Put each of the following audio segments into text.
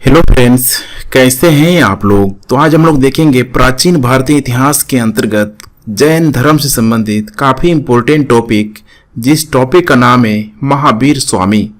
Hello friends, कैसे हैं आप लोग। तो आज हम लोग देखेंगे प्राचीन भारतीय इतिहास के अंतर्गत जैन धर्म से संबंधित काफ़ी इम्पोर्टेंट टॉपिक, जिस टॉपिक का नाम है महावीर स्वामी।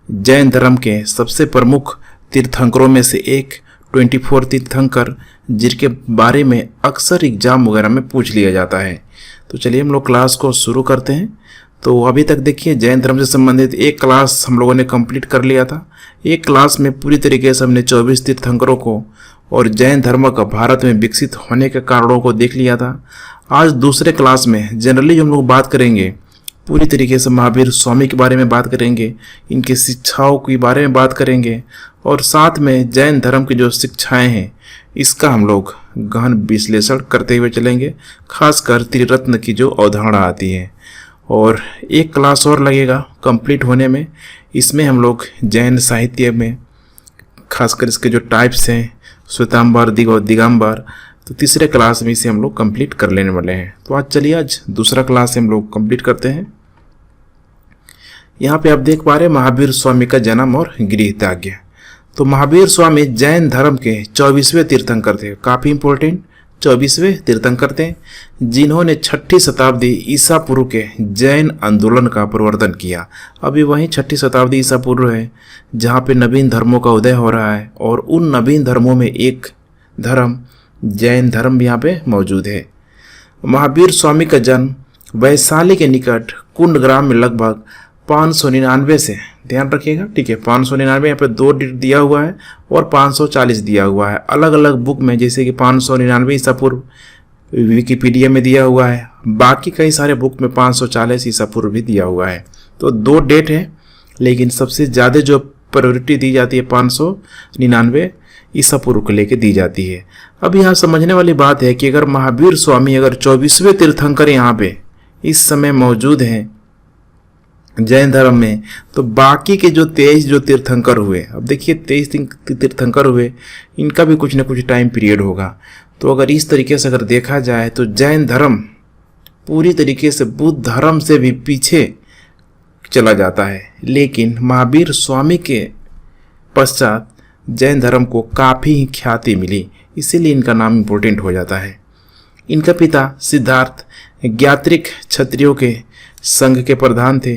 जैन धर्म के सबसे प्रमुख तीर्थंकरों में से एक 24 तीर्थंकर, जिनके बारे में अक्सर एग्जाम वगैरह में पूछ लिया जाता है। तो चलिए हम लोग क्लास को शुरू करते हैं। तो अभी तक देखिए जैन धर्म से संबंधित एक क्लास हम लोगों ने कंप्लीट कर लिया था। एक क्लास में पूरी तरीके से हमने 24 तीर्थंकरों को और जैन धर्म का भारत में विकसित होने के कारणों को देख लिया था। आज दूसरे क्लास में जनरली हम लोग बात करेंगे, पूरी तरीके से महावीर स्वामी के बारे में बात करेंगे, इनकी शिक्षाओं के बारे में बात करेंगे और साथ में जैन धर्म की जो शिक्षाएं हैं इसका हम लोग गहन विश्लेषण करते हुए चलेंगे। खासकर त्रिरत्न की जो अवधारणा आती है, और एक क्लास और लगेगा कंप्लीट होने में। इसमें हम लोग जैन साहित्य में खासकर इसके जो टाइप्स हैं, श्वेतांबर, दिगंबर, तो तीसरे क्लास में इसे हम लोग कंप्लीट कर लेने वाले हैं। तो आज चलिए आज दूसरा क्लास हम लोग कंप्लीट करते हैं। यहाँ पे आप देख पा रहे हैं महावीर स्वामी का जन्म और गृह त्याग। तो महावीर स्वामी जैन धर्म के 24वें तीर्थंकर थे। काफ़ी इंपॉर्टेंट 24वें तीर्थंकर थे, जिन्होंने 6ठी शताब्दी ईसा पूर्व के जैन आंदोलन का प्रवर्तन किया। अभी वहीं 6ठी शताब्दी ईसा पूर्व है जहाँ पे नवीन धर्मों का उदय हो रहा है, और उन नवीन धर्मों में एक धर्म जैन धर्म यहाँ पे मौजूद है। महावीर स्वामी का जन्म वैशाली के निकट कुंड ग्राम में लगभग 599 से, ध्यान रखिएगा, ठीक है, 599 यहाँ पे 2 दिया हुआ है और 540 दिया हुआ है अलग अलग बुक में, जैसे कि 599 ईसा पूर्व विकिपीडिया में दिया हुआ है, बाकी कई सारे बुक में 540 ईसा पूर्व भी दिया हुआ है। तो 2 डेट है, लेकिन सबसे ज़्यादा जो प्रायोरिटी दी जाती है 599 ईसा पूर्व को लेके दी जाती है। अब यहाँ समझने वाली बात है कि अगर महावीर स्वामी अगर 24वें तीर्थंकर यहाँ पे इस समय मौजूद हैं जैन धर्म में, तो बाकी के जो 23 जो तीर्थंकर हुए, अब देखिए 23 तीर्थंकर हुए, इनका भी कुछ ना कुछ टाइम पीरियड होगा। तो अगर इस तरीके से अगर देखा जाए तो जैन धर्म पूरी तरीके से बुद्ध धर्म से भी पीछे चला जाता है, लेकिन महावीर स्वामी के पश्चात जैन धर्म को काफ़ी ख्याति मिली, इसीलिए इनका नाम इम्पोर्टेंट हो जाता है। इनका पिता सिद्धार्थ ज्ञात्रिक क्षत्रियों के संघ के प्रधान थे।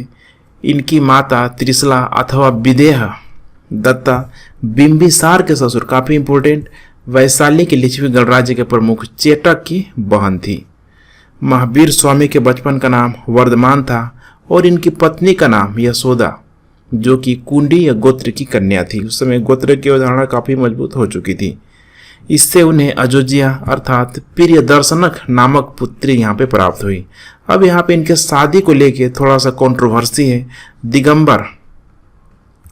इनकी माता त्रिशला अथवा विदेह दत्ता बिंबिसार के ससुर, काफ़ी इंपॉर्टेंट, वैशाली के लिच्छवी गणराज्य के प्रमुख चेटक की बहन थी। महावीर स्वामी के बचपन का नाम वर्धमान था और इनकी पत्नी का नाम यशोदा, जो कि कुंडी या गोत्र की कन्या थी। उस समय गोत्र की अवधारणा काफ़ी मजबूत हो चुकी थी। इससे उन्हें अजोजिया अर्थात प्रिय दर्शनक नामक पुत्री यहाँ पे प्राप्त हुई। अब यहाँ पे इनके शादी को लेके थोड़ा सा कंट्रोवर्सी है। दिगंबर,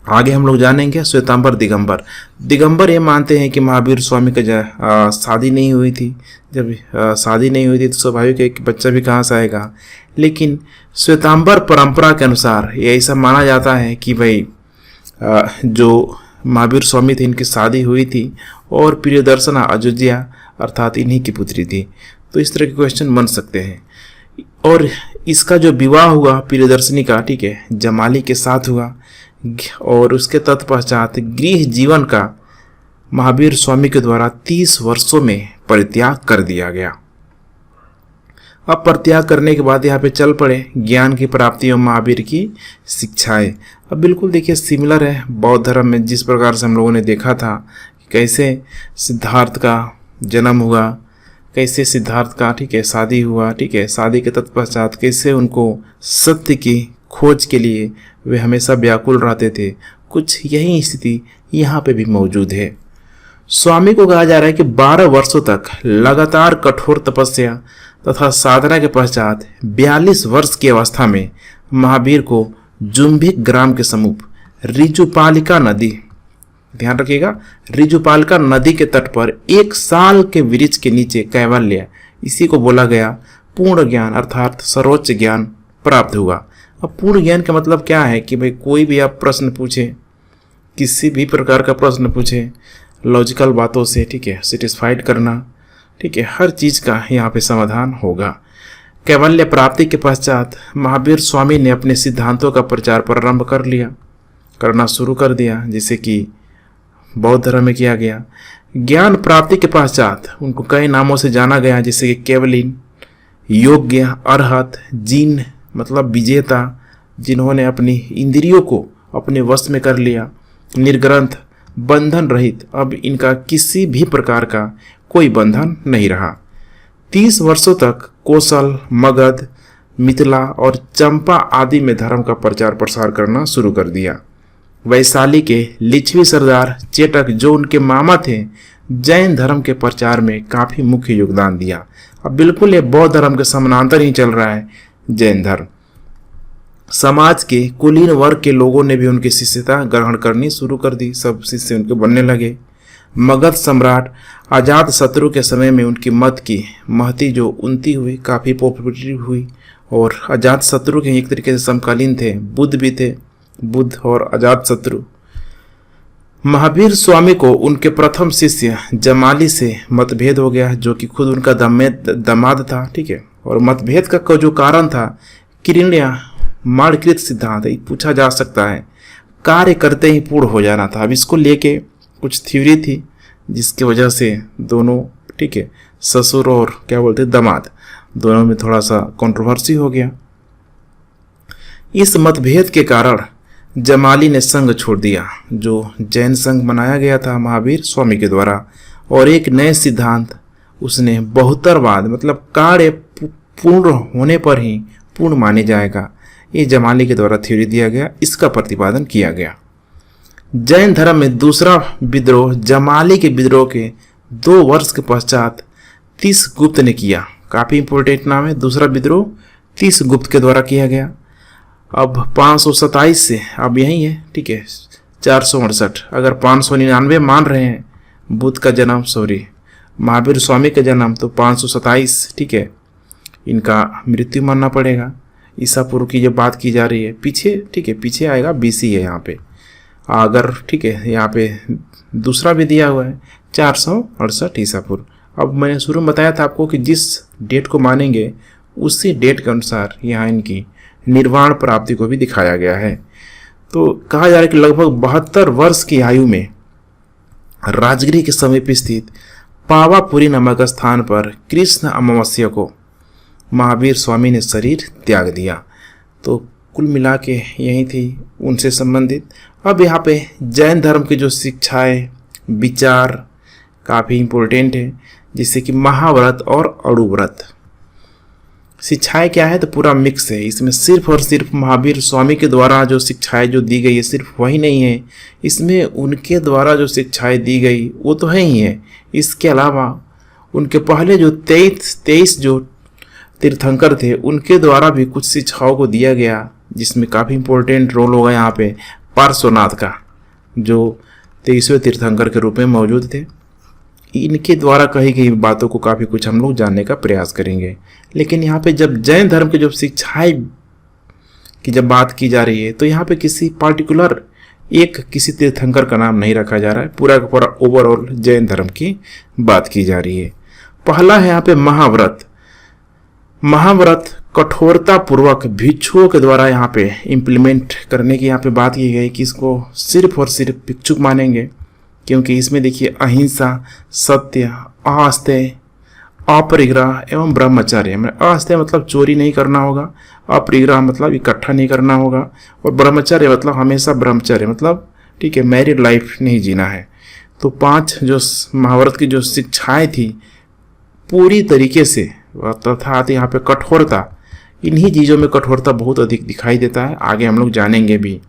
आगे हम लोग जानेंगे। श्वेतांबर, दिगंबर ये मानते हैं कि महावीर स्वामी का शादी नहीं हुई थी। जब शादी नहीं हुई थी तो स्वाभाविक है कि बच्चा भी कहाँ से आएगा। लेकिन श्वेतांबर परंपरा के अनुसार ये ऐसा माना जाता है कि भाई जो महावीर स्वामी थे इनकी शादी हुई थी और प्रियदर्शना अजोजिया अर्थात इन्हीं की पुत्री थी। तो इस तरह के क्वेश्चन बन सकते हैं। और इसका जो विवाह हुआ प्रियदर्शनी का, ठीक है, जमाली के साथ हुआ, और उसके तत्पश्चात गृह जीवन का महावीर स्वामी के द्वारा 30 वर्षों में परित्याग कर दिया गया। अब परित्याग करने के बाद यहाँ पे चल पड़े ज्ञान की प्राप्ति और महावीर की शिक्षाएं। अब बिल्कुल देखिए सिमिलर है बौद्ध धर्म में, जिस प्रकार से हम लोगों ने देखा था कैसे सिद्धार्थ का जन्म हुआ, कैसे सिद्धार्थ का, ठीक है, शादी हुआ, ठीक है, शादी के तत्पश्चात कैसे उनको सत्य की खोज के लिए वे हमेशा व्याकुल रहते थे। कुछ यही स्थिति यहाँ पे भी मौजूद है। स्वामी को कहा जा रहा है कि 12 वर्षों तक लगातार कठोर तपस्या तथा साधना के पश्चात 42 वर्ष की अवस्था में महावीर को जुम्भिक ग्राम के समीप रिजुपालिका नदी, ध्यान रखिएगा, रिजुपालिका नदी के तट पर 1 साल के वृक्ष के नीचे कैवल्य, इसी को बोला गया पूर्ण ज्ञान अर्थात सर्वोच्च ज्ञान प्राप्त हुआ। अब पूर्ण ज्ञान का मतलब क्या है कि भाई कोई भी आप प्रश्न पूछे, किसी भी प्रकार का प्रश्न पूछे, लॉजिकल बातों से, ठीक है, सेटिस्फाइड करना, ठीक है, हर चीज़ का यहाँ पे समाधान होगा। कैवल्य प्राप्ति के पश्चात महावीर स्वामी ने अपने सिद्धांतों का प्रचार प्रारंभ करना शुरू कर दिया, जैसे कि बौद्ध धर्म में किया गया। ज्ञान प्राप्ति के पश्चात उनको कई नामों से जाना गया, जैसे कि केवलिन, योग्य, अरहत, जिन मतलब विजेता, जिन्होंने अपनी इंद्रियों को अपने वश में कर लिया, निर्ग्रंथ, बंधन रहित। अब इनका किसी भी प्रकार का कोई बंधन नहीं रहा। 30 वर्षों तक कोसल, मगध, मिथिला और चंपा आदि में धर्म का प्रचार प्रसार करना शुरू कर दिया। वैशाली के लिच्छवी सरदार चेटक, जो उनके मामा थे, जैन धर्म के प्रचार में काफी मुख्य योगदान दिया। अब बिल्कुल ये बौद्ध धर्म के समानांतर ही चल रहा है जैन धर्म। समाज के कुलीन वर्ग के लोगों ने भी उनकी शिष्यता ग्रहण करनी शुरू कर दी, सब शिष्य उनके बनने लगे। मगध सम्राट अजात शत्रु के समय में उनकी मत की महती जो उन्नति हुई, काफ़ी पॉपुलरिटी हुई। और अजात शत्रु के एक तरीके से समकालीन थे, बुद्ध भी थे, बुद्ध और अजात शत्रु। महावीर स्वामी को उनके प्रथम शिष्य जमाली से मतभेद हो गया, जो कि खुद उनका दामाद था, ठीक है। और मतभेद का जो कारण था किरणिया माणकृत सिद्धांत, पूछा जा सकता है, कार्य करते ही पूर्ण हो जाना था। अब इसको लेके कुछ थ्योरी थी, जिसकी वजह से दोनों, ठीक है, ससुर और क्या बोलते दामाद, दोनों में थोड़ा सा कंट्रोवर्सी हो गया। इस मतभेद के कारण जमाली ने संघ छोड़ दिया, जो जैन संघ बनाया गया था महावीर स्वामी के द्वारा, और एक नए सिद्धांत उसने बहुतरवाद मतलब कार्य पूर्ण होने पर ही पूर्ण माने जाएगा, ये जमाली के द्वारा थ्योरी दिया गया, इसका प्रतिपादन किया गया। जैन धर्म में दूसरा विद्रोह जमाली के विद्रोह के 2 वर्ष के पश्चात तीस गुप्त ने किया। काफ़ी इंपोर्टेंट नाम है, दूसरा विद्रोह तीस गुप्त के द्वारा किया गया। अब 527 से अब यही है, ठीक है, 468, अगर 599 मान रहे हैं बुद्ध का जन्म, महावीर स्वामी का जन्म, तो 527, ठीक है, इनका मृत्यु मानना पड़ेगा। ईसा पूर्व की जो बात की जा रही है पीछे, ठीक है, पीछे आएगा BC है यहाँ पे, अगर ठीक है, यहाँ पे दूसरा भी दिया हुआ है 468 ईसा पूर्व। अब मैंने शुरू में बताया था आपको कि जिस डेट को मानेंगे उसी डेट के अनुसार यहाँ इनकी निर्वाण प्राप्ति को भी दिखाया गया है। तो कहा जा रहा है कि लगभग 72 वर्ष की आयु में राजगिरी के समीप स्थित पावापुरी नामक स्थान पर कृष्ण अमावस्या को महावीर स्वामी ने शरीर त्याग दिया। तो कुल मिला के यही थी उनसे संबंधित। अब यहाँ पे जैन धर्म की जो शिक्षाएं, विचार काफ़ी इम्पोर्टेंट है, जैसे कि महाव्रत और अणुव्रत। शिक्षाएं क्या है, तो पूरा मिक्स है इसमें। सिर्फ और सिर्फ महावीर स्वामी के द्वारा जो शिक्षाएं जो दी गई है सिर्फ वही नहीं है, इसमें उनके द्वारा जो शिक्षाएं दी गई वो तो है ही है, इसके अलावा उनके पहले जो 23 जो तीर्थंकर थे उनके द्वारा भी कुछ शिक्षाओं को दिया गया, जिसमें काफ़ी इंपॉर्टेंट रोल होगा यहाँ पे पार्श्वनाथ का, जो 23वें तीर्थंकर के रूप में मौजूद थे। इनके द्वारा कही गई बातों को काफ़ी कुछ हम लोग जानने का प्रयास करेंगे। लेकिन यहाँ पे जब जैन धर्म की जो शिक्षाएं की जब बात की जा रही है, तो यहाँ पे किसी पार्टिकुलर किसी तीर्थंकर का नाम नहीं रखा जा रहा है, पूरा का पूरा ओवरऑल जैन धर्म की बात की जा रही है। पहला है यहाँ पे महाव्रत। महाव्रत कठोरता पूर्वक भिक्षुओं के द्वारा यहाँ पे इम्प्लीमेंट करने की यहाँ पे बात की गई कि इसको सिर्फ और सिर्फ भिक्षुक मानेंगे, क्योंकि इसमें देखिए अहिंसा, सत्य, आस्तेय, अपरिग्रह एवं ब्रह्मचर्य। आस्तेय मतलब चोरी नहीं करना होगा, अपरिग्रह मतलब इकट्ठा नहीं करना होगा, और ब्रह्मचर्य मतलब हमेशा ब्रह्मचर्य मतलब ठीक है, मैरिड लाइफ नहीं जीना है। तो 5 जो महाभारत की जो शिक्षाएं थी पूरी तरीके से, तथा यहाँ पे कठोरता, इन्हीं चीज़ों में कठोरता बहुत अधिक दिखाई देता है, आगे हम लोग जानेंगे भी।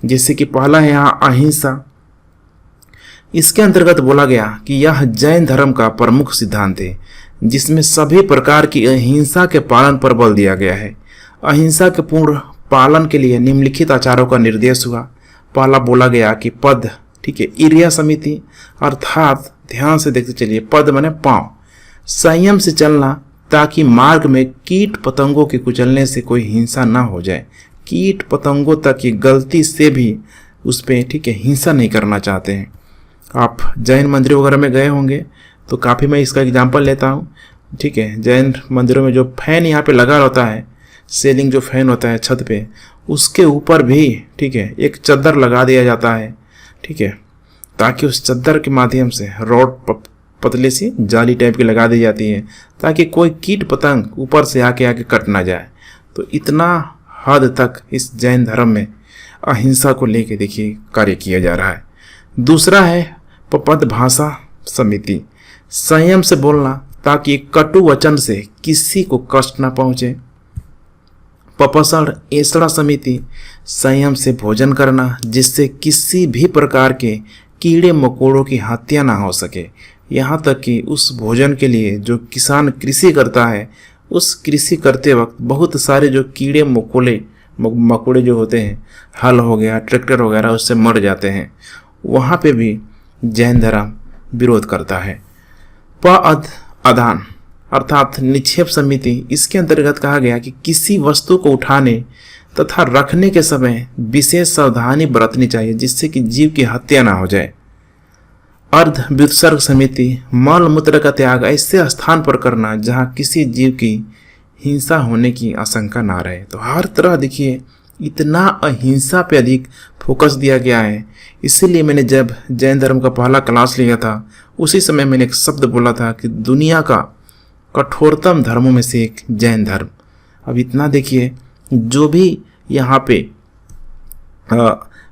जैसे कि पहला है यहाँ अहिंसा। इसके अंतर्गत बोला गया कि यह जैन धर्म का प्रमुख सिद्धांत है, जिसमें सभी प्रकार की अहिंसा के पालन पर बल दिया गया है। अहिंसा के पूर्ण पालन के लिए निम्नलिखित आचारों का निर्देश हुआ। पहला बोला गया कि पद, ठीक है, इरिया समिति, अर्थात ध्यान से देखते चलिए, पद माने पांव, संयम से चलना ताकि मार्ग में कीट पतंगों के कुचलने से कोई हिंसा ना हो जाए। कीट पतंगों तक की गलती से भी उस पर, ठीक है, हिंसा नहीं करना चाहते हैं। आप जैन मंदिरों वगैरह में गए होंगे तो काफ़ी मैं इसका एग्जांपल लेता हूँ, ठीक है। जैन मंदिरों में जो फैन यहाँ पे लगा रहता है, सेलिंग जो फैन होता है छत पे, उसके ऊपर भी, ठीक है, एक चद्दर लगा दिया जाता है, ठीक है, ताकि उस चद्दर के माध्यम से रॉड पतले सी जाली टाइप की लगा दी जाती है ताकि कोई कीट पतंग ऊपर से आके कट ना जाए। तो इतना हद तक इस जैन धर्म में अहिंसा को लेके देखिए कार्य किया जा रहा है। दूसरा है पपद भाषा समिति, संयम से बोलना ताकि कटु वचन से किसी को कष्ट ना पहुंचे। पपसड़ एसड़ा समिति, संयम से भोजन करना जिससे किसी भी प्रकार के कीड़े मकोड़ों की हत्या ना हो सके। यहाँ तक कि उस भोजन के लिए जो किसान कृषि करता है, उस कृषि करते वक्त बहुत सारे जो कीड़े मकोड़े जो होते हैं, हल हो गया, ट्रैक्टर वगैरह, उससे मर जाते हैं। वहाँ पे भी जैन धर्म विरोध करता है। अदान अर्थात निक्षेप समिति, इसके अंतर्गत कहा गया कि किसी वस्तु को उठाने तथा रखने के समय विशेष सावधानी बरतनी चाहिए जिससे कि जीव की हत्या ना हो जाए। अर्ध व्युत्सर्ग समिति, मल मूत्र का त्याग ऐसे स्थान पर करना जहाँ किसी जीव की हिंसा होने की आशंका ना रहे। तो हर तरह देखिए इतना अहिंसा पे अधिक फोकस दिया गया है। इसीलिए मैंने जब जैन धर्म का पहला क्लास लिया था उसी समय मैंने एक शब्द बोला था कि दुनिया का कठोरतम धर्मों में से एक जैन धर्म। अब इतना देखिए, जो भी यहाँ पे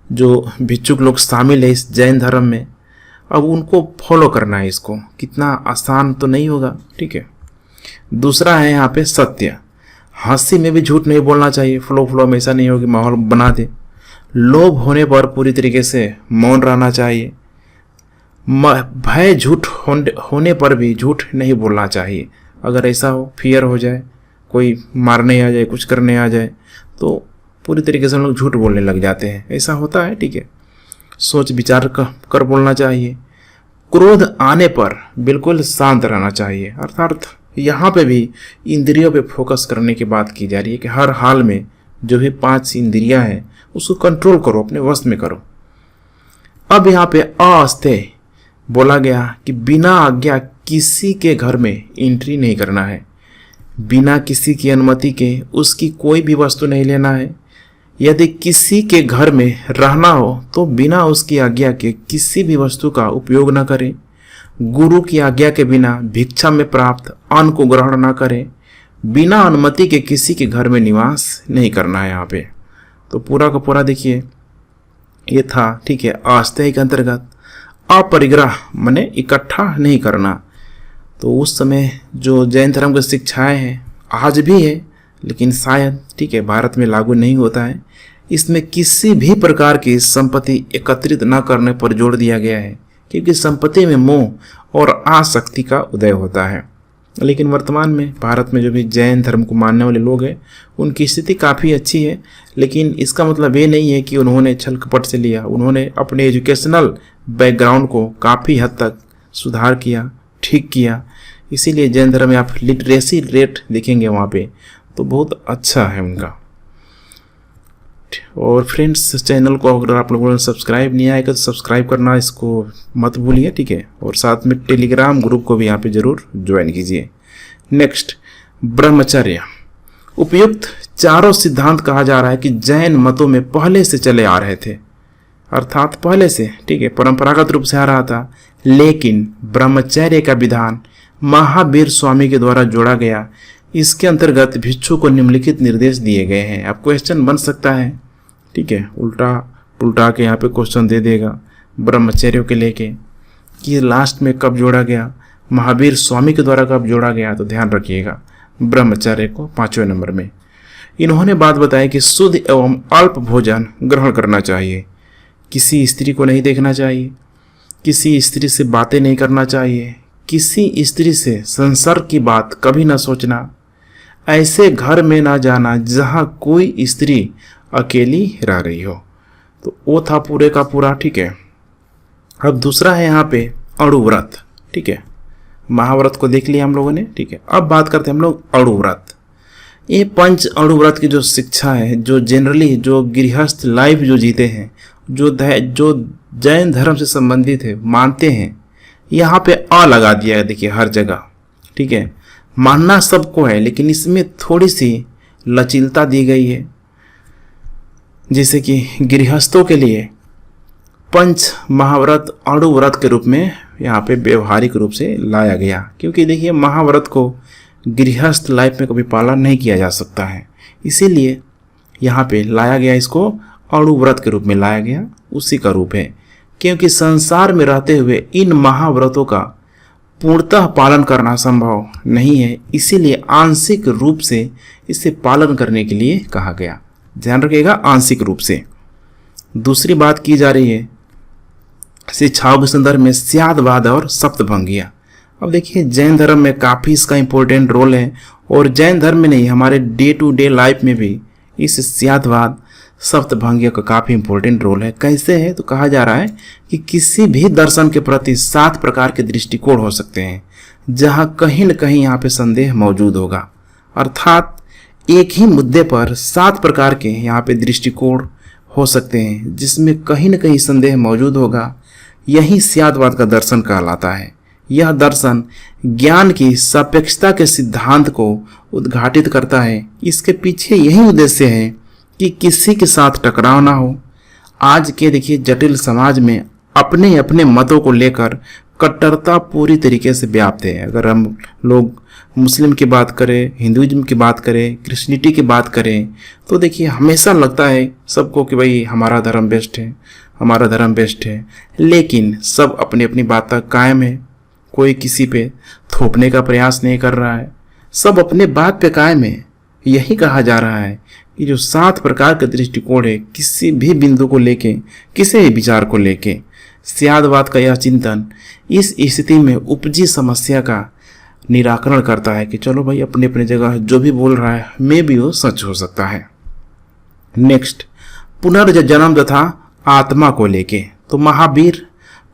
जो भिक्षुक लोग शामिल है इस जैन धर्म में, अब उनको फॉलो करना है। इसको कितना आसान तो नहीं होगा, ठीक है। दूसरा है यहाँ पे सत्य, हंसी में भी झूठ नहीं बोलना चाहिए। फ्लो में ऐसा नहीं हो कि माहौल बना दे। लोभ होने पर पूरी तरीके से मौन रहना चाहिए। भय झूठ होने पर भी झूठ नहीं बोलना चाहिए। अगर ऐसा हो, फियर हो जाए, कोई मारने आ जाए, कुछ करने आ जाए, तो पूरी तरीके से हम लोग झूठ बोलने लग जाते हैं। ऐसा होता है, ठीक है। सोच विचार कर बोलना चाहिए। क्रोध आने पर बिल्कुल शांत रहना चाहिए। अर्थात यहाँ पे भी इंद्रियों पे फोकस करने की बात की जा रही है कि हर हाल में जो भी 5 इंद्रियां हैं उसको कंट्रोल करो, अपने वश में करो। अब यहाँ पे अस्तेय बोला गया कि बिना आज्ञा किसी के घर में एंट्री नहीं करना है, बिना किसी की अनुमति के उसकी कोई भी वस्तु नहीं लेना है। यदि किसी के घर में रहना हो तो बिना उसकी आज्ञा के किसी भी वस्तु का उपयोग न करें। गुरु की आज्ञा के बिना भिक्षा में प्राप्त अन्न को ग्रहण न करें। बिना अनुमति के किसी के घर में निवास नहीं करना है। यहाँ पे तो पूरा का पूरा देखिए ये था, ठीक है। अस्तेय के अंतर्गत अपरिग्रह माने इकट्ठा नहीं करना। तो उस समय जो जैन धर्म की शिक्षाएं हैं आज भी है, लेकिन शायद, ठीक है, भारत में लागू नहीं होता है। इसमें किसी भी प्रकार की संपत्ति एकत्रित न करने पर जोर दिया गया है क्योंकि संपत्ति में मोह और आसक्ति का उदय होता है। लेकिन वर्तमान में भारत में जो भी जैन धर्म को मानने वाले लोग हैं उनकी स्थिति काफ़ी अच्छी है। लेकिन इसका मतलब ये नहीं है कि उन्होंने छल कपट से लिया। उन्होंने अपने एजुकेशनल बैकग्राउंड को काफ़ी हद तक सुधार किया, ठीक किया। इसीलिए जैन धर्म में आप लिटरेसी रेट देखेंगे वहाँ पे तो बहुत अच्छा है उनका। और फ्रेंड्स, चैनल को अगर आप लोगों ने सब्सक्राइब नहीं आएगा तो सब्सक्राइब करना इसको मत भूलिए, ठीक है। और साथ में टेलीग्राम ग्रुप को भी यहाँ पे जरूर ज्वाइन कीजिए। नेक्स्ट, ब्रह्मचर्य। उपयुक्त चारों सिद्धांत कहा जा रहा है कि जैन मतों में पहले से चले आ रहे थे, अर्थात पहले से, ठीक है, परंपरागत रूप से आ रहा था। लेकिन ब्रह्मचर्य का विधान महावीर स्वामी के द्वारा जोड़ा गया। इसके अंतर्गत भिक्षु को निम्नलिखित निर्देश दिए गए हैं। अब क्वेश्चन बन सकता है, ठीक है, उल्टा पुल्टा के यहाँ पे क्वेश्चन दे देगा ब्रह्मचर्य के लेके कि लास्ट में कब जोड़ा गया, महावीर स्वामी के द्वारा कब जोड़ा गया। तो ध्यान रखिएगा ब्रह्मचर्य को 5वें नंबर में। इन्होंने बात बताई कि शुद्ध एवं अल्प भोजन ग्रहण करना चाहिए, किसी स्त्री को नहीं देखना चाहिए, किसी स्त्री से बातें नहीं करना चाहिए, किसी स्त्री से संसर्ग की बात कभी ना सोचना, ऐसे घर में ना जाना जहाँ कोई स्त्री अकेली रह रही हो। तो वो था पूरे का पूरा, ठीक है। अब दूसरा है यहाँ पे अणुव्रत, ठीक है। महाव्रत को देख लिया हम लोगों ने, ठीक है। अब बात करते हैं हम लोग अणुव्रत। ये पंच अणुव्रत की जो शिक्षा है, जो जनरली जो गृहस्थ लाइफ जो जीते हैं, जो जैन धर्म से संबंधित है, मानते हैं, यहाँ पे अ लगा दिया है देखिए हर जगह, ठीक है। मानना सबको है लेकिन इसमें थोड़ी सी लचीलता दी गई है। जैसे कि गृहस्थों के लिए पंच महाव्रत अणुव्रत के रूप में यहाँ पे व्यवहारिक रूप से लाया गया, क्योंकि देखिए महाव्रत को गृहस्थ लाइफ में कभी पालन नहीं किया जा सकता है, इसीलिए यहाँ पे लाया गया, इसको अणुव्रत के रूप में लाया गया, उसी का रूप है। क्योंकि संसार में रहते हुए इन महाव्रतों का पूर्णतः पालन करना संभव नहीं है, इसीलिए आंशिक रूप से इसे पालन करने के लिए कहा गया। ध्यान रखिएगा, आंशिक रूप से। दूसरी बात की जा रही है शिक्षाओं के संदर्भ में स्यादवाद और सप्तभंगिया। अब देखिए जैन धर्म में काफ़ी इसका इम्पोर्टेंट रोल है, और जैन धर्म में नहीं, हमारे डे टू डे लाइफ में भी इस स्यादवाद सप्तभंगिया का काफ़ी इम्पोर्टेंट रोल है। कैसे है? तो कहा जा रहा है कि किसी भी दर्शन के प्रति 7 प्रकार के दृष्टिकोण हो सकते हैं, जहाँ कहीं न कहीं यहाँ पे संदेह मौजूद होगा। अर्थात एक ही मुद्दे पर 7 प्रकार के यहाँ पे दृष्टिकोण हो सकते हैं, जिसमें कहीं न कहीं संदेह मौजूद होगा। यही स्यादवाद का दर्शन कहलाता है। यह दर्शन ज्ञान की सापेक्षता के सिद्धांत को उद्घाटित करता है। इसके पीछे यही उद्देश्य है कि किसी के साथ टकराव ना हो। आज के देखिए जटिल समाज में अपने अपने मतों को लेकर कट्टरता पूरी तरीके से व्याप्त है। अगर हम लोग मुस्लिम की बात करें, हिंदुइज्म की बात करें, क्रिश्चियनिटी की बात करें, तो देखिए हमेशा लगता है सबको कि भाई हमारा धर्म बेस्ट है, हमारा धर्म बेस्ट है, लेकिन सब अपनी अपनी बात तक कायम है। कोई किसी पे थोपने का प्रयास नहीं कर रहा है, सब अपने बात पे कायम है। यही कहा जा रहा है कि जो 7 प्रकार का दृष्टिकोण है किसी भी बिंदु को लेके, किसी भी विचार को लेके, स्यादवाद का यह चिंतन इस स्थिति में उपजी समस्या का निराकरण करता है कि चलो भाई अपने अपने जगह जो भी बोल रहा है मे भी वो सच हो सकता है। नेक्स्ट, पुनर्जन्म तथा आत्मा को लेके। तो महावीर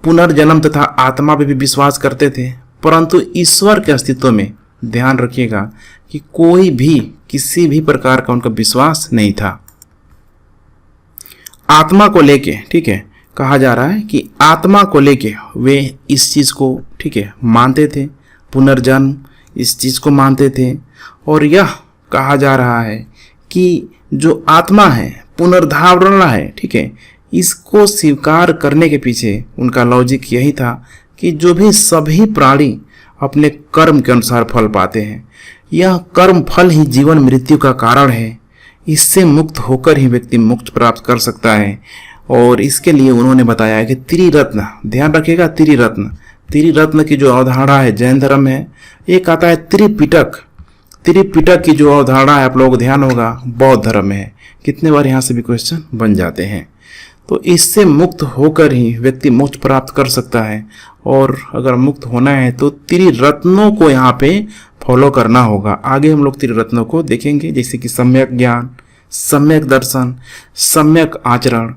पुनर्जन्म तथा आत्मा पे भी विश्वास करते थे, परंतु ईश्वर के अस्तित्व में ध्यान रखिएगा कि कोई भी किसी भी प्रकार का उनका विश्वास नहीं था। आत्मा को लेके, ठीक है, कहा जा रहा है कि आत्मा को लेके वे इस चीज़ को, ठीक है, मानते थे, पुनर्जन्म इस चीज़ को मानते थे। और यह कहा जा रहा है कि जो आत्मा है, पुनर्धारणा है, ठीक है, इसको स्वीकार करने के पीछे उनका लॉजिक यही था कि जो भी सभी प्राणी अपने कर्म के अनुसार फल पाते हैं, यह कर्म फल ही जीवन मृत्यु का कारण है। इससे मुक्त होकर ही व्यक्ति मोक्ष प्राप्त कर सकता है। और इसके लिए उन्होंने बताया कि त्रिरत्न, ध्यान रखिएगा, त्रिरत्न की जो अवधारणा है जैन धर्म में, एक आता है त्रिपिटक। त्रिपिटक की जो अवधारणा है आप लोगों को ध्यान होगा बौद्ध धर्म में है। कितने बार यहाँ से भी क्वेश्चन बन जाते हैं। तो इससे मुक्त होकर ही व्यक्ति मोक्ष प्राप्त कर सकता है। और अगर मुक्त होना है तो त्रिरत्नों को यहाँ पे फॉलो करना होगा। आगे हम लोग त्रिरत्नों को देखेंगे, जैसे कि सम्यक ज्ञान, सम्यक दर्शन, सम्यक आचरण।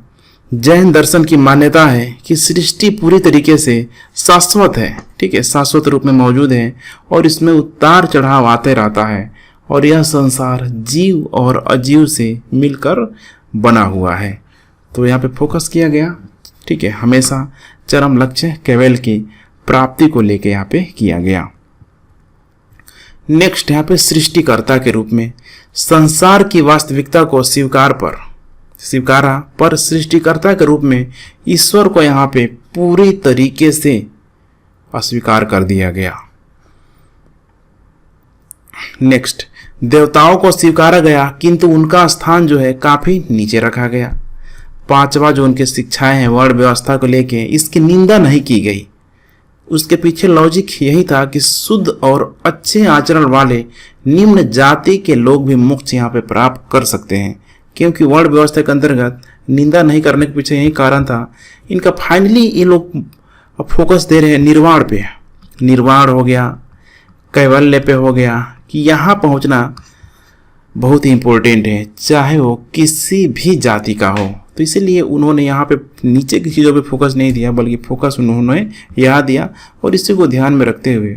जैन दर्शन की मान्यता है कि सृष्टि पूरी तरीके से शाश्वत है, ठीक है, शाश्वत रूप में मौजूद है और इसमें उतार चढ़ाव आते रहता है। और यह संसार जीव और अजीव से मिलकर बना हुआ है। तो यहाँ पे फोकस किया गया, ठीक है, हमेशा चरम लक्ष्य केवल की प्राप्ति को लेके यहाँ पे किया गया। नेक्स्ट, यहाँ पे सृष्टिकर्ता के रूप में संसार की वास्तविकता को स्वीकारा पर सृष्टिकर्ता के रूप में ईश्वर को यहाँ पे पूरी तरीके से अस्वीकार कर दिया गया। नेक्स्ट, देवताओं को स्वीकारा गया किंतु उनका स्थान जो है काफी नीचे रखा गया। 5वां जो उनके शिक्षाएं हैं वर्ण व्यवस्था को लेके, इसकी निंदा नहीं की गई। उसके पीछे लॉजिक यही था कि शुद्ध और अच्छे आचरण वाले निम्न जाति के लोग भी मोक्ष यहाँ पे प्राप्त कर सकते हैं। क्योंकि वर्ण व्यवस्था के अंतर्गत निंदा नहीं करने के पीछे यही कारण था। इनका फाइनली ये लोग फोकस दे रहे हैं निर्वाण पे। निर्वाण हो गया, कैवल्य पे हो गया, कि यहाँ पहुँचना बहुत ही इम्पोर्टेंट है, चाहे वो किसी भी जाति का हो। तो इसीलिए उन्होंने यहाँ पे नीचे की चीज़ों पे फोकस नहीं दिया, बल्कि फोकस उन्होंने यहाँ दिया। और इसी को ध्यान में रखते हुए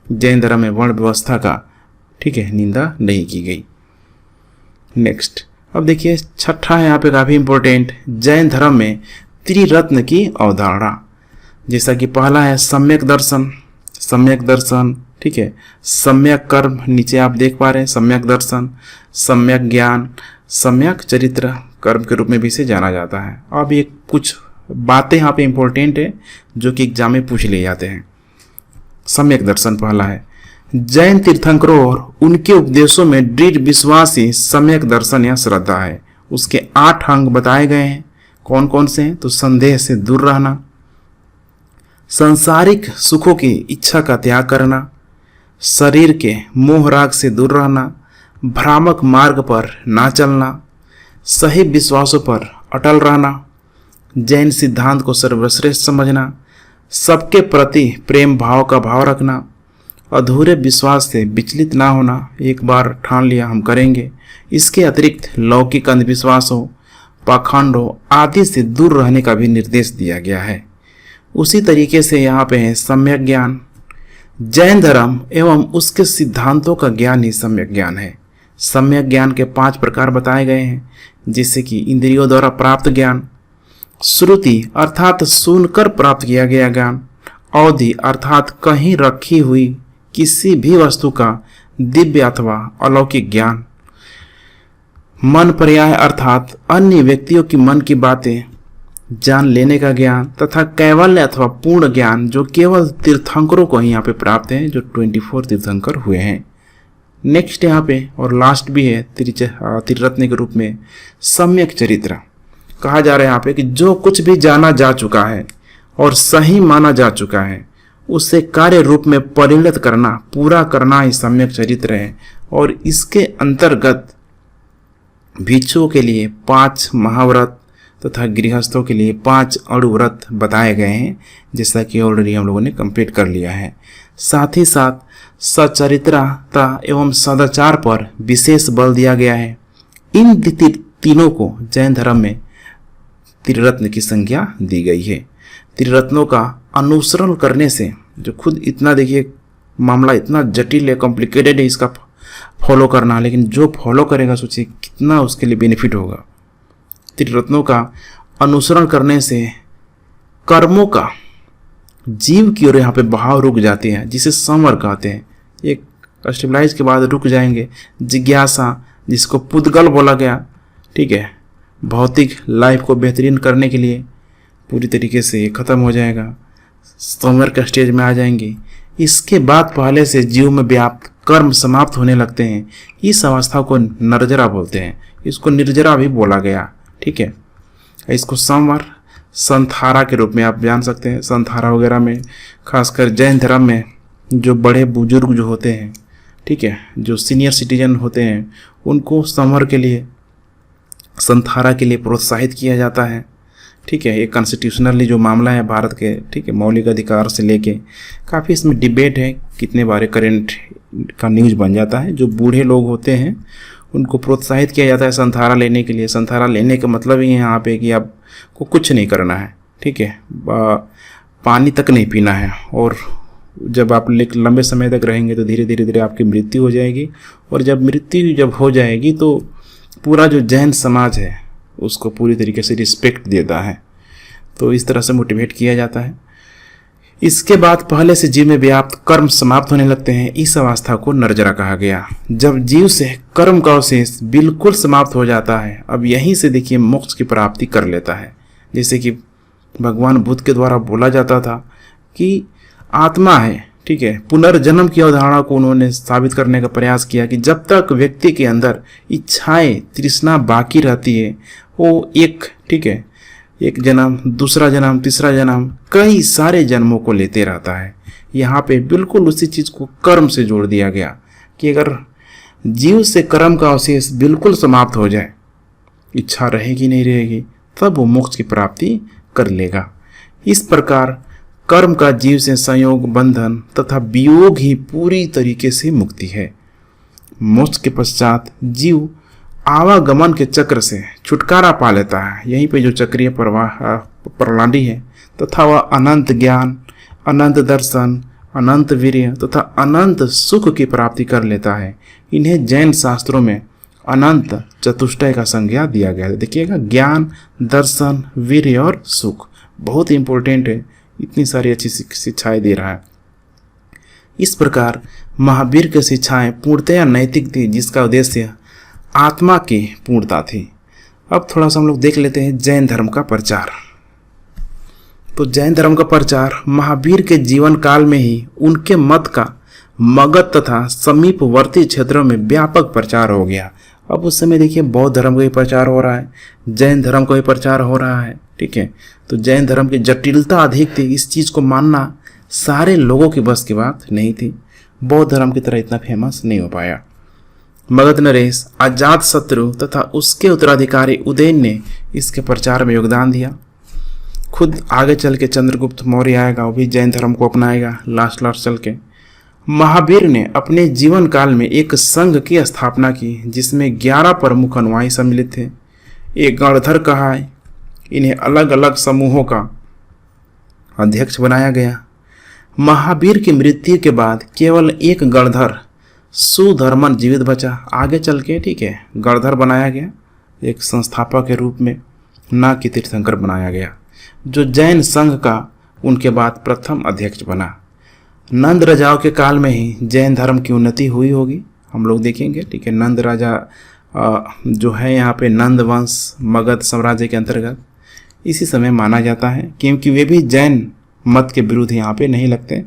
जैन धर्म में वर्ण व्यवस्था का, ठीक है, निंदा नहीं की गई। नेक्स्ट, अब देखिए 6ठा है यहाँ पे काफ़ी इम्पोर्टेंट, जैन धर्म में त्रिरत्न की अवधारणा। जैसा कि पहला है सम्यक दर्शन, ठीक है, सम्यक कर्म, नीचे आप देख पा रहे हैं सम्यक दर्शन, सम्यक ज्ञान, सम्यक चरित्र कर्म के रूप में भी इसे जाना जाता है। अब ये कुछ बातें यहाँ पे इंपॉर्टेंट है जो कि एग्जाम में पूछ लिए जाते हैं। सम्यक दर्शन पहला है, जैन तीर्थंकरों और उनके उपदेशों में दृढ़ विश्वास ही सम्यक दर्शन या श्रद्धा है। उसके 8 अंग बताए गए हैं। कौन कौन से हैं? तो संदेह से दूर रहना, सांसारिक सुखों की इच्छा का त्याग करना, शरीर के मोह राग से दूर रहना, भ्रामक मार्ग पर ना चलना, सही विश्वासों पर अटल रहना, जैन सिद्धांत को सर्वश्रेष्ठ समझना, सबके प्रति प्रेम भाव का भाव रखना, अधूरे विश्वास से विचलित ना होना, एक बार ठान लिया हम करेंगे। इसके अतिरिक्त लौकिक अंधविश्वासों, पाखंडों आदि से दूर रहने का भी निर्देश दिया गया है। उसी तरीके से यहाँ पे है सम्यक ज्ञान। जैन धर्म एवं उसके सिद्धांतों का ज्ञान ही सम्यक ज्ञान है। सम्यक ज्ञान के 5 प्रकार बताए गए हैं, जिससे कि इंद्रियों द्वारा प्राप्त ज्ञान, श्रुति अर्थात सुनकर प्राप्त किया गया ज्ञान, अवधि अर्थात कहीं रखी हुई किसी भी वस्तु का दिव्य अथवा अलौकिक ज्ञान, मन पर्याय अर्थात अन्य व्यक्तियों की मन की बातें जान लेने का ज्ञान, तथा कैवल्य अथवा पूर्ण ज्ञान जो केवल तीर्थंकरों को ही यहाँ पे प्राप्त है, जो 24 तीर्थंकर हुए हैं। नेक्स्ट यहाँ पे और लास्ट भी है त्रिरत्न के रूप में सम्यक चरित्र। कहा जा रहा है यहाँ पे कि जो कुछ भी जाना जा चुका है और सही माना जा चुका है उसे कार्य रूप में परिणत करना, पूरा करना ही सम्यक चरित्र है। और इसके अंतर्गत भिक्षुओं के लिए 5 महाव्रत तथा गृहस्थों के लिए 5 अणुव्रत बताए गए हैं, जैसा कि ऑलरेडी हम लोगों ने कंप्लीट कर लिया है। साथ ही साथ सचरित्रता एवं सदाचार पर विशेष बल दिया गया है। इन तीनों को जैन धर्म में त्रिरत्न की संज्ञा दी गई है। त्रिरत्नों का अनुसरण करने से, जो खुद इतना देखिए मामला इतना जटिल है, कॉम्प्लिकेटेड है इसका फॉलो करना, लेकिन जो फॉलो करेगा सोचिए कितना उसके लिए बेनिफिट होगा। त्रिरत्नों का अनुसरण करने से कर्मों का जीव की ओर यहाँ पे बहाव रुक जाती है, जिसे संवर कहते हैं। एक स्टेबलाइज के बाद रुक जाएंगे। जिज्ञासा, जिसको पुद्गल बोला गया, ठीक है, भौतिक लाइफ को बेहतरीन करने के लिए पूरी तरीके से ये खत्म हो जाएगा, संवर के स्टेज में आ जाएंगे। इसके बाद पहले से जीव में व्याप्त कर्म समाप्त होने लगते हैं। इस अवस्था को निर्जरा बोलते हैं, इसको निर्जरा भी बोला गया, ठीक है। इसको संवर संथारा के रूप में आप जान सकते हैं। संथारा वगैरह में खासकर जैन धर्म में जो बड़े बुजुर्ग जो होते हैं, ठीक है, जो सीनियर सिटीजन होते हैं, उनको संवर के लिए, संथारा के लिए प्रोत्साहित किया जाता है, ठीक है। ये कॉन्स्टिट्यूशनली जो मामला है भारत के, ठीक है, मौलिक अधिकार से लेके काफ़ी इसमें डिबेट है, कितने बार करंट का न्यूज बन जाता है। जो बूढ़े लोग होते हैं उनको प्रोत्साहित किया जाता है संथारा लेने के लिए। संथारा लेने का मतलब ही है यहाँ पे कि आपको कुछ नहीं करना है, ठीक है, पानी तक नहीं पीना है, और जब आप लंबे समय तक रहेंगे तो धीरे धीरे धीरे आपकी मृत्यु हो जाएगी, और जब मृत्यु हो जाएगी तो पूरा जो जैन समाज है उसको पूरी तरीके से रिस्पेक्ट देता है। तो इस तरह से मोटिवेट किया जाता है। इसके बाद पहले से जीव में व्याप्त कर्म समाप्त होने लगते हैं। इस अवस्था को निर्जरा कहा गया। जब जीव से कर्म का अवशेष बिल्कुल समाप्त हो जाता है, अब यहीं से देखिए मोक्ष की प्राप्ति कर लेता है। जैसे कि भगवान बुद्ध के द्वारा बोला जाता था कि आत्मा है, ठीक है, पुनर्जन्म की अवधारणा को उन्होंने साबित करने का प्रयास किया कि जब तक व्यक्ति के अंदर इच्छाएं, तृष्णा बाकी रहती है, वो एक, ठीक है, एक जन्म, दूसरा जन्म, तीसरा जन्म, कई सारे जन्मों को लेते रहता है। यहाँ पे बिल्कुल उसी चीज को कर्म से जोड़ दिया गया कि अगर जीव से कर्म का अवशेष बिल्कुल समाप्त हो जाए, इच्छा रहेगी नहीं रहेगी, तब वो मोक्ष की प्राप्ति कर लेगा। इस प्रकार कर्म का जीव से संयोग, बंधन तथा वियोग ही पूरी तरीके से मुक्ति है। मोक्ष के पश्चात जीव आवागमन के चक्र से छुटकारा पा लेता है। यहीं पे जो चक्रीय प्रणाली है, तथा वह अनंत ज्ञान, अनंत दर्शन, अनंत वीर्य तथा अनंत सुख की प्राप्ति कर लेता है। इन्हें जैन शास्त्रों में अनंत चतुष्टय का संज्ञा दिया गया है। देखिएगा, ज्ञान, दर्शन, वीर्य और सुख बहुत इंपॉर्टेंट है। इतनी सारी अच्छी शिक्षाएं दे रहा है। इस प्रकार महावीर की शिक्षाएं पूर्णतया नैतिक थी, जिसका उद्देश्य आत्मा की पूर्णता थी। अब थोड़ा सा हम लोग देख लेते हैं जैन धर्म का प्रचार। तो जैन धर्म का प्रचार महावीर के जीवन काल में ही उनके मत का मगध तथा समीपवर्ती क्षेत्रों में व्यापक प्रचार हो गया। अब उस समय देखिए बौद्ध धर्म का ही प्रचार हो रहा है, जैन धर्म का ही प्रचार हो रहा है, ठीक है। तो जैन धर्म की जटिलता अधिक थी, इस चीज़ को मानना सारे लोगों की बस की बात नहीं थी। बौद्ध धर्म की तरह इतना फेमस नहीं हो पाया। मगध नरेश, अजात शत्रु तथा उसके उत्तराधिकारी उदयन ने इसके प्रचार में योगदान दिया। खुद आगे चल के चंद्रगुप्त मौर्य आएगा, वो भी जैन धर्म को अपनाएगा लास्ट चल के। महावीर ने अपने जीवन काल में एक संघ की स्थापना की जिसमें 11 प्रमुख अनुयायी सम्मिलित थे। एक गणधर कहा है, इन्हें अलग अलग समूहों का अध्यक्ष बनाया गया। महावीर की मृत्यु के बाद केवल एक गणधर सुधर्मन जीवित बचा। आगे चल के, ठीक है, गणधर बनाया गया एक संस्थापक के रूप में, ना कि तीर्थंकर बनाया गया, जो जैन संघ का उनके बाद प्रथम अध्यक्ष बना। नंद राजाओं के काल में ही जैन धर्म की उन्नति हुई होगी, हम लोग देखेंगे, ठीक है। नंद राजा जो है यहाँ पे नंद वंश मगध साम्राज्य के अंतर्गत इसी समय माना जाता है, क्योंकि वे भी जैन मत के विरुद्ध यहाँ पे नहीं लगते,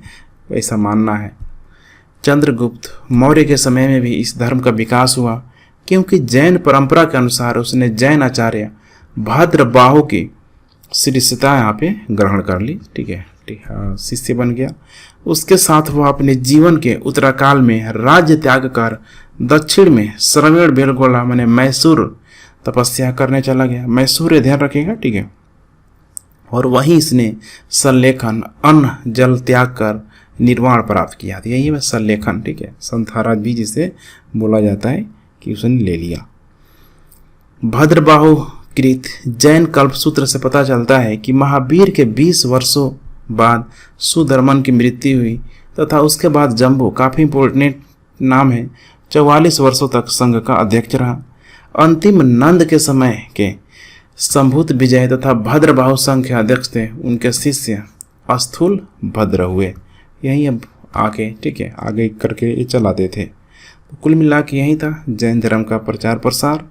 ऐसा मानना है। चंद्रगुप्त मौर्य के समय में भी इस धर्म का विकास हुआ, क्योंकि जैन परंपरा के अनुसार उसने जैन आचार्य भद्रबाहु की शिष्यता यहाँ पे ग्रहण कर ली, ठीक है, शिष्य बन गया। उसके साथ वह अपने जीवन के उत्तराकाल में राज्य त्याग कर दक्षिण में श्रवण बेलगोला माने मैसूर तपस्या करने चला गया। मैसूर ध्यान रखेगा, ठीक है। और वहीं इसने सल्लेखन अन्न जल त्याग कर निर्वाण प्राप्त किया। यही है सल्लेखन, ठीक है, संथाराज भी जिसे बोला जाता है कि उसने ले लिया। भद्रबाहु कृत जैन कल्पसूत्र से पता चलता है कि महावीर के 20 वर्षों बाद सुधर्मन की मृत्यु हुई तथा उसके बाद जम्बू, काफ़ी इंपोर्टेंट नाम है, 44 वर्षों तक संघ का अध्यक्ष रहा। अंतिम नंद के समय के संभूत विजय तथा भद्रबाहु संघ के अध्यक्ष थे उनके शिष्य स्थूल भद्र हुए। यही अब आगे, ठीक है, आगे करके ये चलाते थे। तो कुल मिला के यही था जैन धर्म का प्रचार प्रसार।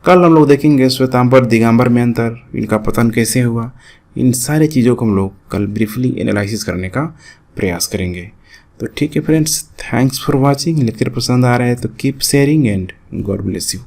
कल हम लोग देखेंगे श्वेतांबर दिगंबर में अंतर, इनका पतन कैसे हुआ, इन सारी चीज़ों को हम लोग कल ब्रीफली एनालिसिस करने का प्रयास करेंगे। तो ठीक है friends, thanks for watching. Lecture पसंद आ रहा है तो keep sharing and God bless you.